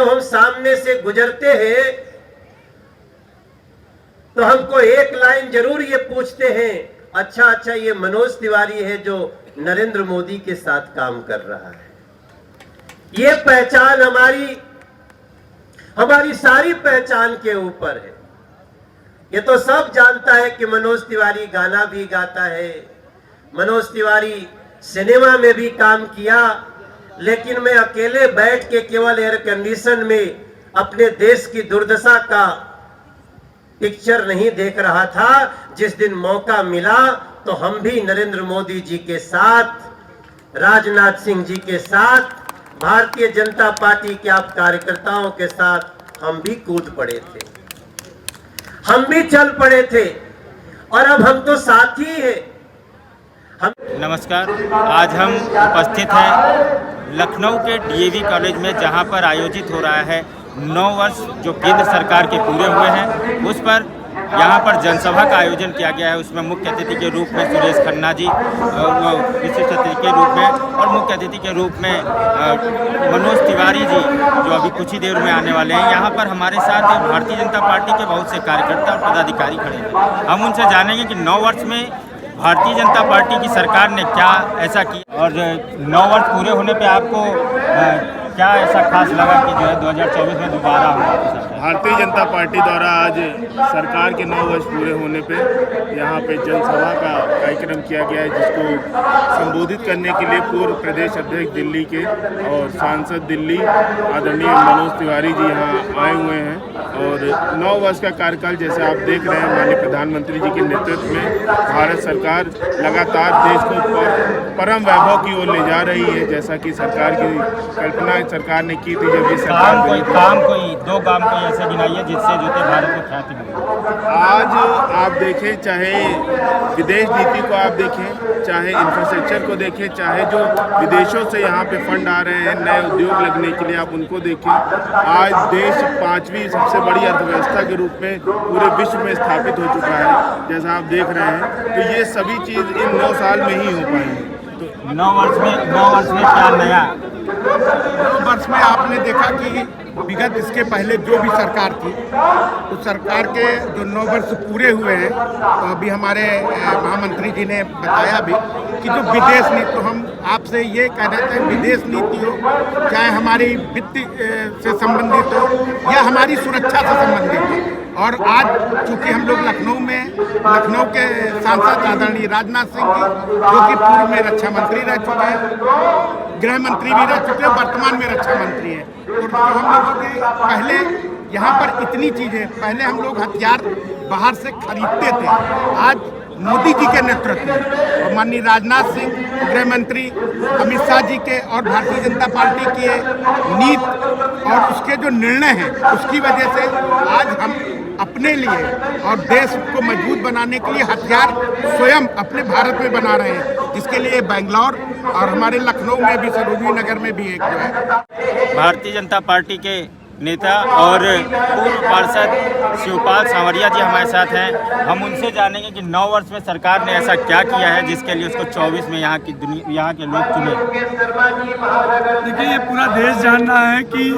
जब हम सामने से गुजरते हैं तो हमको एक लाइन जरूर ये पूछते हैं, अच्छा ये मनोज तिवारी है जो नरेंद्र मोदी के साथ काम कर रहा है। ये पहचान हमारी सारी पहचान के ऊपर है। ये तो सब जानता है कि मनोज तिवारी गाना भी गाता है, मनोज तिवारी सिनेमा में भी काम किया, लेकिन मैं अकेले बैठ के केवल एयर कंडीशन में अपने देश की दुर्दशा का पिक्चर नहीं देख रहा था। जिस दिन मौका मिला तो हम भी नरेंद्र मोदी जी के साथ, राजनाथ सिंह जी के साथ, भारतीय जनता पार्टी के आप कार्यकर्ताओं के साथ हम भी कूद पड़े थे, हम भी चल पड़े थे और अब हम तो साथी हैं। नमस्कार, आज हम उपस्थित हैं लखनऊ के डीएवी कॉलेज में, जहां पर आयोजित हो रहा है 9 वर्ष जो केंद्र सरकार के पूरे हुए हैं, उस पर यहां पर जनसभा का आयोजन किया गया है। उसमें मुख्य अतिथि के रूप में सुरेश खन्ना जी, विशिष्ट अतिथि के रूप में, और मुख्य अतिथि के रूप में मनोज तिवारी जी जो अभी कुछ ही देर में आने वाले हैं। यहाँ पर हमारे साथ भारतीय जनता पार्टी के बहुत से कार्यकर्ता और पदाधिकारी खड़े हैं। हम उनसे जानेंगे कि 9 वर्ष में भारतीय जनता पार्टी की सरकार ने क्या ऐसा किया, और 9 वर्ष पूरे होने पे आपको क्या ऐसा खास लगा कि जो है 2024 में दोबारा होगा। भारतीय जनता पार्टी द्वारा आज सरकार के 9 वर्ष पूरे होने पे यहाँ पे जनसभा का कार्यक्रम किया गया है, जिसको संबोधित करने के लिए पूर्व प्रदेश अध्यक्ष दिल्ली के और सांसद दिल्ली आदरणीय मनोज तिवारी जी यहाँ आए हुए हैं। और 9 वर्ष का कार्यकाल जैसे आप देख रहे हैं, माननीय प्रधानमंत्री जी के नेतृत्व में भारत सरकार लगातार देश को परम वैभव की ओर ले जा रही है, जैसा कि सरकार की कल्पना सरकार ने की थी। जब ये सरकार दो काम कोई ऐसे गिनाइए जिससे जो भारत को ख्याति मिले। आज आप देखें, चाहे विदेश नीति को आप देखें, चाहे इंफ्रास्ट्रक्चर को देखें, चाहे जो विदेशों से यहाँ पे फंड आ रहे हैं नए उद्योग लगने के लिए, आप उनको देखें। आज देश 5वीं सबसे बड़ी अर्थव्यवस्था के रूप में पूरे विश्व में स्थापित हो चुका है, जैसा आप देख रहे हैं। तो ये सभी चीज़ इन 9 साल में ही हो पाई है। तो 9 वर्ष में क्या नया? 9 वर्ष में आपने देखा कि विगत इसके पहले जो भी सरकार थी, उस सरकार के जो 9 वर्ष पूरे हुए हैं, तो अभी हमारे महामंत्री जी ने बताया भी कि जो विदेश नीति, तो हम आपसे ये कह रहे थे, विदेश नीति हो, चाहे हमारी वित्त से संबंधित हो या हमारी सुरक्षा से संबंधित हो। और आज चूँकि हम लोग लखनऊ के सांसद आदरणीय राजनाथ सिंह जी, जो कि पूर्व में रक्षा मंत्री रह चुके हैं, गृह मंत्री भी रह चुके हैं, वर्तमान में रक्षा मंत्री हैं। तो हम लोगों के पहले यहाँ पर इतनी चीज़ें, पहले हम लोग हथियार बाहर से खरीदते थे। आज मोदी जी के नेतृत्व में और माननीय राजनाथ सिंह, गृह मंत्री अमित शाह जी के और भारतीय जनता पार्टी के नीति और उसके जो निर्णय हैं, उसकी वजह से आज हम अपने लिए और देश को मजबूत बनाने के लिए हथियार स्वयं अपने भारत में बना रहे हैं, जिसके लिए बेंगलोर और हमारे लखनऊ में भी, सरोजनी नगर में भी एक जो है भारतीय जनता पार्टी के नेता और पूर्व पार्षद शिवपाल सांवरिया जी हमारे साथ हैं। हम उनसे जानेंगे कि 9 वर्ष में सरकार ने ऐसा क्या किया है जिसके लिए उसको 24 में यहाँ के लोग चुने। देखिए, ये पूरा देश जान रहा है कि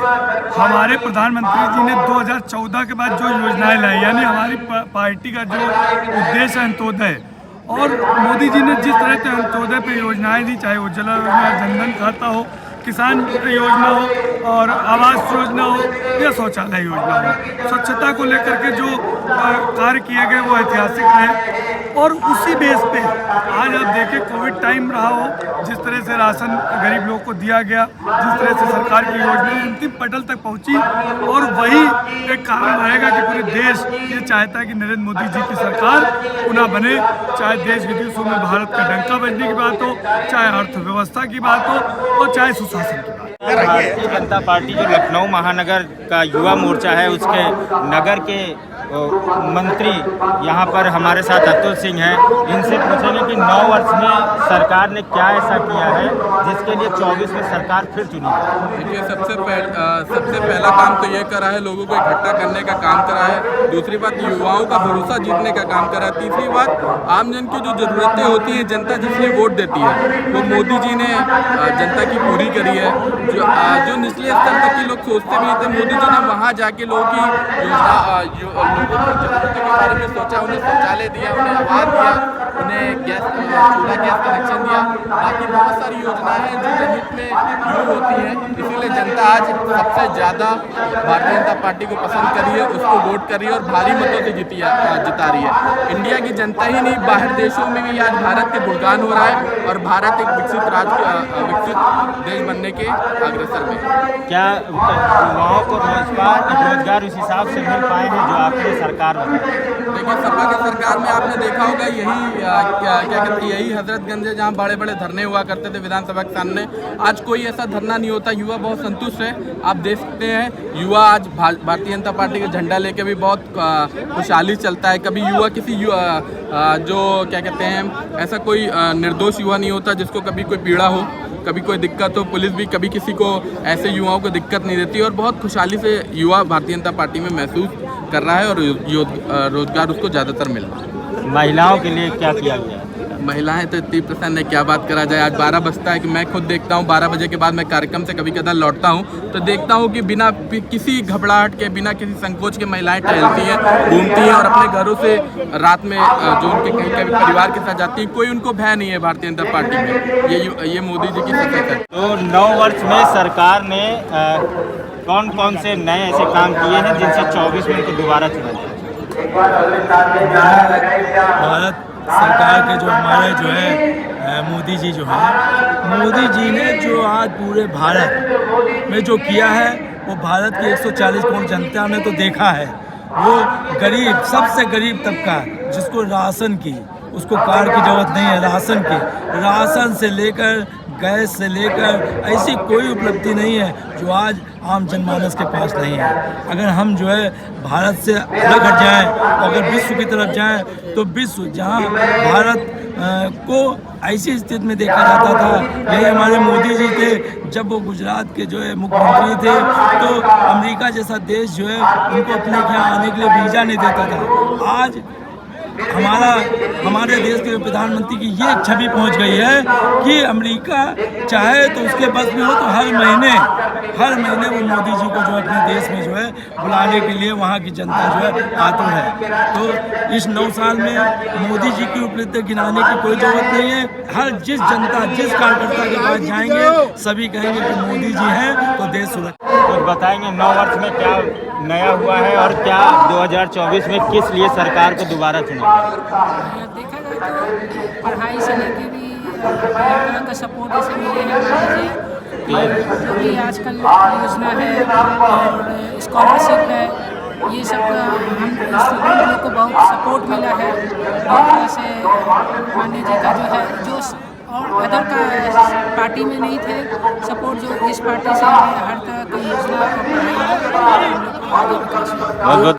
हमारे प्रधानमंत्री जी ने 2014 के बाद जो योजनाएं लाई, यानी हमारी पार्टी का जो उद्देश्य है अंत्योदय, और मोदी जी ने जिस तरह से अंत्योदय पे योजनाएं दी, चाहे उज्ज्वला योजना, जनधन खाता हो, किसान योजना हो और आवास योजना हो या शौचालय योजना हो, स्वच्छता को लेकर के जो कार्य किए गए वो ऐतिहासिक रहे। और उसी बेस पे आज आप देखें, कोविड टाइम रहा हो, जिस तरह से राशन गरीब लोगों को दिया गया, जिस तरह से सरकार की योजनाएं अंतिम पटल तक पहुंची, और वही एक कारण रहेगा कि पूरे देश ये चाहता है कि नरेंद्र मोदी जी की सरकार पुनः बने। चाहे देश विदेशों में भारत का डंका बजने की बात हो, चाहे अर्थव्यवस्था की बात हो, और चाहे सुशासन की बात। भारतीय जनता पार्टी जो लखनऊ महानगर का युवा मोर्चा है, उसके नगर के मंत्री यहाँ पर हमारे साथ अतुल सिंह हैं, इनसे पूछेंगे कि 9 वर्ष में सरकार ने क्या ऐसा किया है जिसके लिए 24 में सरकार फिर चुनी है। देखिए, सबसे पहला काम तो ये करा है, लोगों को इकट्ठा करने का काम करा है। दूसरी बात, युवाओं का भरोसा जीतने का काम करा है। तीसरी बात, आम जन की जो ज़रूरतें होती हैं, जनता जिसलिए वोट देती है, वो मोदी जी ने जनता की पूरी करी है। जो निचले स्तर तक के लोग सोचते भी थे, मोदी जी ने वहाँ जाके लोगों की लोगों की ज़रूरतों के बारे में सोचा, उन्हें शौचालय दिया, उन्हें आवास दिया, उन्हें चूल्हा गैस कनेक्शन दिया। बाकी बहुत सारी योजनाएं हैं जो जनहित में यूज होती हैं। इसीलिए जनता आज सबसे ज़्यादा भारतीय जनता पार्टी को पसंद करी है, उसको वोट करी है और भारी मतों से जिता रही है। इंडिया की जनता ही नहीं, बाहर देशों में भी आज भारत के गुणगान हो रहा है और भारत एक विकसित देश बनने के अग्रसर में। क्या युवाओं को रोजगार उस हिसाब से मिल पाए हैं जो आपने सरकार में? देखिए, सपा की सरकार में आपने देखा होगा यही हजरतगंज है जहाँ बड़े बड़े धरने हुआ करते थे विधानसभा के सामने। आज कोई ऐसा धरना नहीं होता, युवा बहुत संतुष्ट है। आप देख सकते हैं, युवा आज भारतीय जनता पार्टी का झंडा लेके भी बहुत खुशहाली चलता है। कभी युवा किसी जो ऐसा कोई निर्दोष युवा नहीं होता जिसको कभी कोई पीड़ा हो, कभी कोई दिक्कत हो। पुलिस भी कभी किसी को, ऐसे युवाओं को दिक्कत नहीं देती और बहुत खुशहाली से युवा भारतीय जनता पार्टी में महसूस कर रहा है और रोजगार उसको ज़्यादातर मिल रहा है। महिलाओं के लिए क्या किया गया? महिलाएं तो इतनी प्रसन्न है, क्या बात करा जाए। आज 12 बजता है कि मैं खुद देखता हूँ, 12 बजे के बाद मैं कार्यक्रम से कभी कदा लौटता हूँ तो देखता हूँ कि बिना किसी घबराहट के, बिना किसी संकोच के महिलाएं टहलती हैं, घूमती हैं और अपने घरों से रात में जो उनके कहीं कभी परिवार के साथ जाती हैं। कोई उनको भय नहीं है भारतीय जनता पार्टी में। ये मोदी जी की सफलता है। तो 9 वर्ष में सरकार ने कौन कौन से नए ऐसे काम किए हैं जिनसे 24 में उनको दोबारा चुना जाए? भारत सरकार के जो हमारे जो है मोदी जी मोदी जी ने जो आज पूरे भारत में जो किया है, वो भारत की 140 करोड़ जनता ने तो देखा है। वो गरीब, सबसे गरीब तबका जिसको राशन की, उसको कार्ड की जरूरत नहीं है, राशन की, राशन से लेकर गैस से लेकर ऐसी कोई उपलब्धि नहीं है जो आज आम जनमानस के पास नहीं है। अगर हम जो है भारत से अलग हट जाएं, अगर विश्व की तरफ जाएं, तो विश्व जहां भारत को ऐसी स्थिति में देखा जाता था, यही हमारे मोदी जी थे जब वो गुजरात के जो है मुख्यमंत्री थे, तो अमेरिका जैसा देश जो है उनको अपने यहाँ आने के लिए वीज़ा नहीं देता था। आज हमारे देश के प्रधानमंत्री की ये छवि पहुंच गई है कि अमेरिका चाहे तो उसके बस में हो तो हर महीने वो मोदी जी को जो अपने देश में जो है बुलाने के लिए वहाँ की जनता जो है आतुर है। तो इस 9 साल में मोदी जी की उपलब्धि गिनाने की कोई जरूरत नहीं है। हर जिस कार्यकर्ता के पास जाएंगे सभी कहेंगे कि मोदी जी हैं तो देश सुरक्षित। तो बताएंगे 9 वर्ष में क्या नया हुआ है और क्या 2024 में किस लिए सरकार को दोबारा चुना? देखा जाए तो पढ़ाई से लेके भी तरह का सपोर्ट ऐसे मिले हैं जो भी आजकल योजना है और स्कॉलरशिप है, ये सब हम स्टूडेंट लोग को बहुत सपोर्ट मिला है। जैसे माननीय जी का जो है जो और अदर का पार्टी में नहीं थे सपोर्ट, जो इस पार्टी से हर तरह की योजना और पढ़ाई